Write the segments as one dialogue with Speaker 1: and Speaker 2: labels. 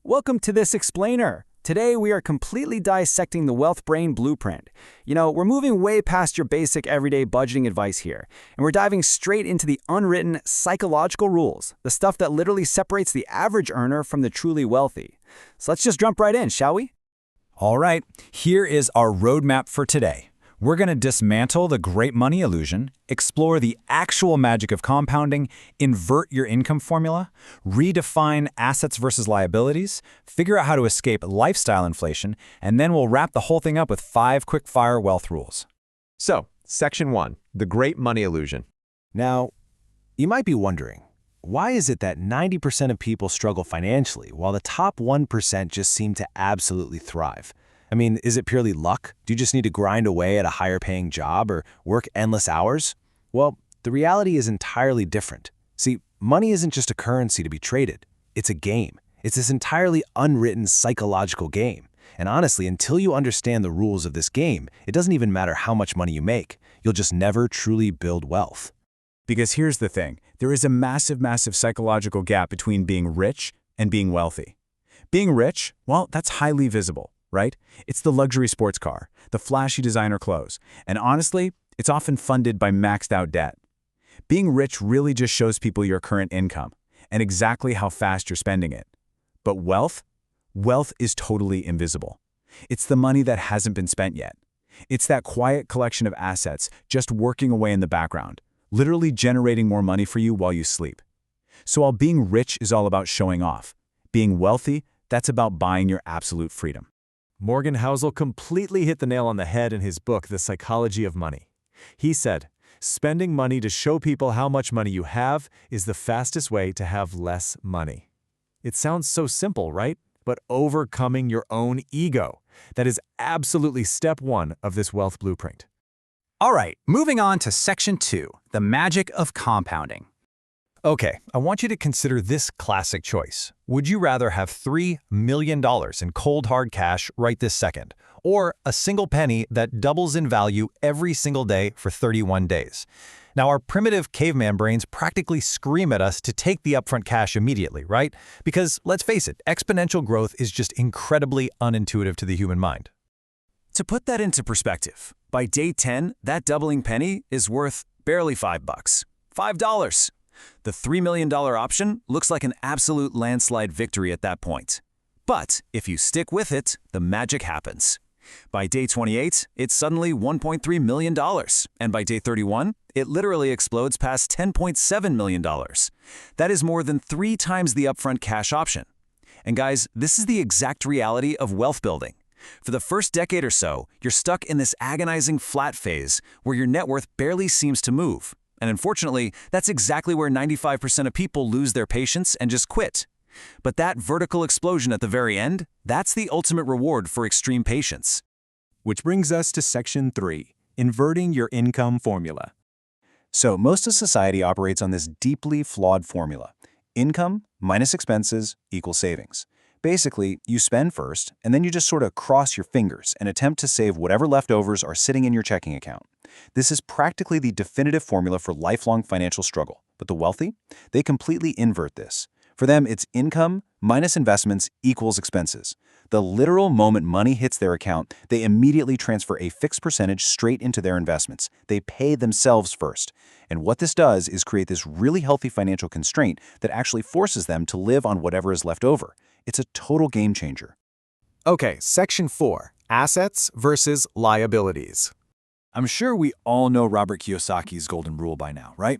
Speaker 1: Welcome to this explainer. Today we are completely dissecting the wealth brain blueprint. We're moving way past your basic everyday budgeting advice here, and we're diving straight into the unwritten psychological rules, the stuff that literally separates the average earner from the truly wealthy. So let's just jump right in, shall we?
Speaker 2: All right, here is our roadmap for today. We're going to dismantle the great money illusion, explore the actual magic of compounding, invert your income formula, redefine assets versus liabilities, figure out how to escape lifestyle inflation, and then we'll wrap the whole thing up with 5 quick-fire wealth rules.
Speaker 3: So, Section 1, the great money illusion.
Speaker 4: Now, you might be wondering, why is it that 90% of people struggle financially while the top 1% just seem to absolutely thrive? I mean, is it purely luck? Do you just need to grind away at a higher-paying job or work endless hours? Well, the reality is entirely different. See, money isn't just a currency to be traded. It's a game. It's this entirely unwritten psychological game. And honestly, until you understand the rules of this game, it doesn't even matter how much money you make. You'll just never truly build wealth.
Speaker 2: Because here's the thing, there is a massive psychological gap between being rich and being wealthy. Being rich, well, that's highly visible, right? It's the luxury sports car, the flashy designer clothes, and honestly, it's often funded by maxed out debt. Being rich really just shows people your current income and exactly how fast you're spending it. But wealth is totally invisible. It's the money that hasn't been spent yet. It's that quiet collection of assets just working away in the background, literally generating more money for you while you sleep. So while being rich is all about showing off, being wealthy, that's about buying your absolute freedom.
Speaker 3: Morgan Housel completely hit the nail on the head in his book, The Psychology of Money. He said, spending money to show people how much money you have is the fastest way to have less money. It sounds so simple, right? But overcoming your own ego, that is absolutely step 1 of this wealth blueprint.
Speaker 2: All right, moving on to Section 2, the magic of compounding.
Speaker 4: Okay, I want you to consider this classic choice. Would you rather have $3 million in cold hard cash right this second, or a single penny that doubles in value every single day for 31 days? Now, our primitive caveman brains practically scream at us to take the upfront cash immediately, right? Because, let's face it, exponential growth is just incredibly unintuitive to the human mind.
Speaker 1: To put that into perspective, by day 10, that doubling penny is worth barely $5. $5. The $3 million option looks like an absolute landslide victory at that point. But if you stick with it, the magic happens. By day 28, it's suddenly $1.3 million, and by day 31, it literally explodes past $10.7 million. That is more than 3 times the upfront cash option. And guys, this is the exact reality of wealth building. For the first decade or so, you're stuck in this agonizing flat phase where your net worth barely seems to move. And unfortunately, that's exactly where 95% of people lose their patience and just quit. But that vertical explosion at the very end, that's the ultimate reward for extreme patience.
Speaker 5: Which brings us to Section 3, inverting your income formula. So most of society operates on this deeply flawed formula. Income minus expenses equals savings. Basically, you spend first, and then you just sort of cross your fingers and attempt to save whatever leftovers are sitting in your checking account. This is practically the definitive formula for lifelong financial struggle. But the wealthy? They completely invert this. For them, it's income minus investments equals expenses. The literal moment money hits their account, they immediately transfer a fixed percentage straight into their investments. They pay themselves first. And what this does is create this really healthy financial constraint that actually forces them to live on whatever is left over. It's a total game changer.
Speaker 3: Okay, Section 4, assets versus liabilities.
Speaker 2: I'm sure we all know Robert Kiyosaki's golden rule by now, right?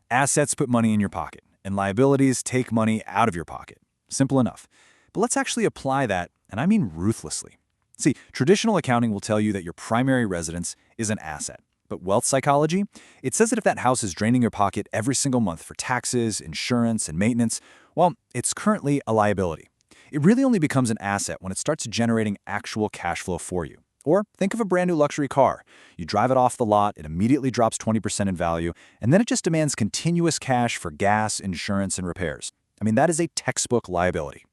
Speaker 2: Assets put money in your pocket, and liabilities take money out of your pocket. Simple enough. But let's actually apply that, and I mean ruthlessly. See, traditional accounting will tell you that your primary residence is an asset. But wealth psychology, it says that if that house is draining your pocket every single month for taxes, insurance, and maintenance, well, it's currently a liability. It really only becomes an asset when it starts generating actual cash flow for you. Or think of a brand new luxury car. You drive it off the lot, it immediately drops 20% in value, and then it just demands continuous cash for gas, insurance, and repairs. I mean, that is a textbook liability.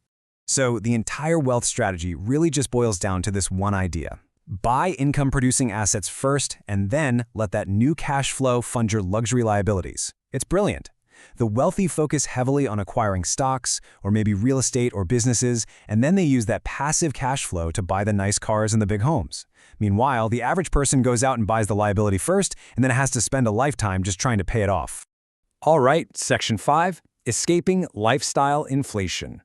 Speaker 4: So the entire wealth strategy really just boils down to this one idea. Buy income-producing assets first, and then let that new cash flow fund your luxury liabilities. It's brilliant. The wealthy focus heavily on acquiring stocks, or maybe real estate or businesses, and then they use that passive cash flow to buy the nice cars and the big homes. Meanwhile, the average person goes out and buys the liability first, and then has to spend a lifetime just trying to pay it off.
Speaker 2: All right, Section 5, Escaping Lifestyle Inflation.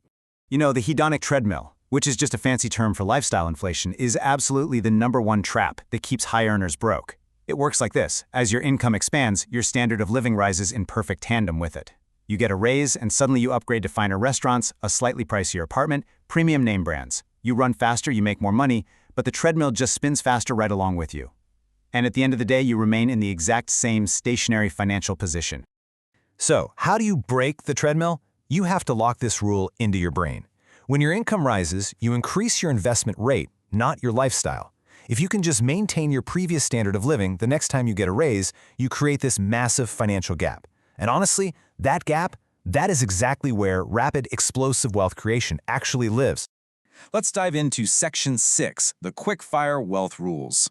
Speaker 1: You know, the hedonic treadmill, which is just a fancy term for lifestyle inflation, is absolutely the #1 trap that keeps high earners broke. It works like this. As your income expands, your standard of living rises in perfect tandem with it. You get a raise, and suddenly you upgrade to finer restaurants, a slightly pricier apartment, premium name brands. You run faster, you make more money, but the treadmill just spins faster right along with you. And at the end of the day, you remain in the exact same stationary financial position.
Speaker 2: So, how do you break the treadmill? You have to lock this rule into your brain. When your income rises, you increase your investment rate, not your lifestyle. If you can just maintain your previous standard of living the next time you get a raise, you create this massive financial gap. And honestly, that gap, that is exactly where rapid, explosive wealth creation actually lives.
Speaker 5: Let's dive into Section 6, the quick-fire wealth rules.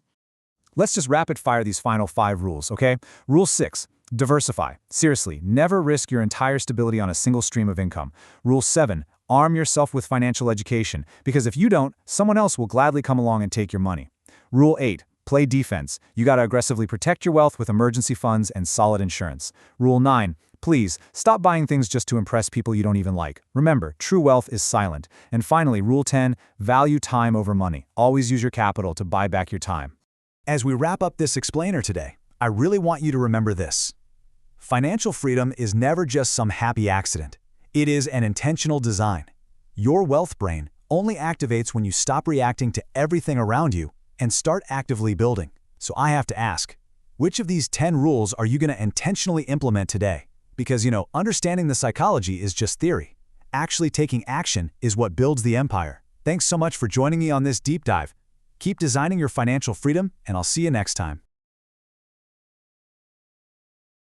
Speaker 3: Let's just rapid-fire these final 5 rules, okay? Rule 6. Diversify. Seriously, never risk your entire stability on a single stream of income. Rule 7. Arm yourself with financial education, because if you don't, someone else will gladly come along and take your money. Rule 8. Play defense. You gotta aggressively protect your wealth with emergency funds and solid insurance. Rule 9. Please, stop buying things just to impress people you don't even like. Remember, true wealth is silent. And finally, Rule 10. Value time over money. Always use your capital to buy back your time.
Speaker 4: As we wrap up this explainer today, I really want you to remember this. Financial freedom is never just some happy accident. It is an intentional design. Your wealth brain only activates when you stop reacting to everything around you and start actively building. So I have to ask, which of these 10 rules are you going to intentionally implement today? Because, understanding the psychology is just theory. Actually taking action is what builds the empire. Thanks so much for joining me on this deep dive. Keep designing your financial freedom, and I'll see you next time.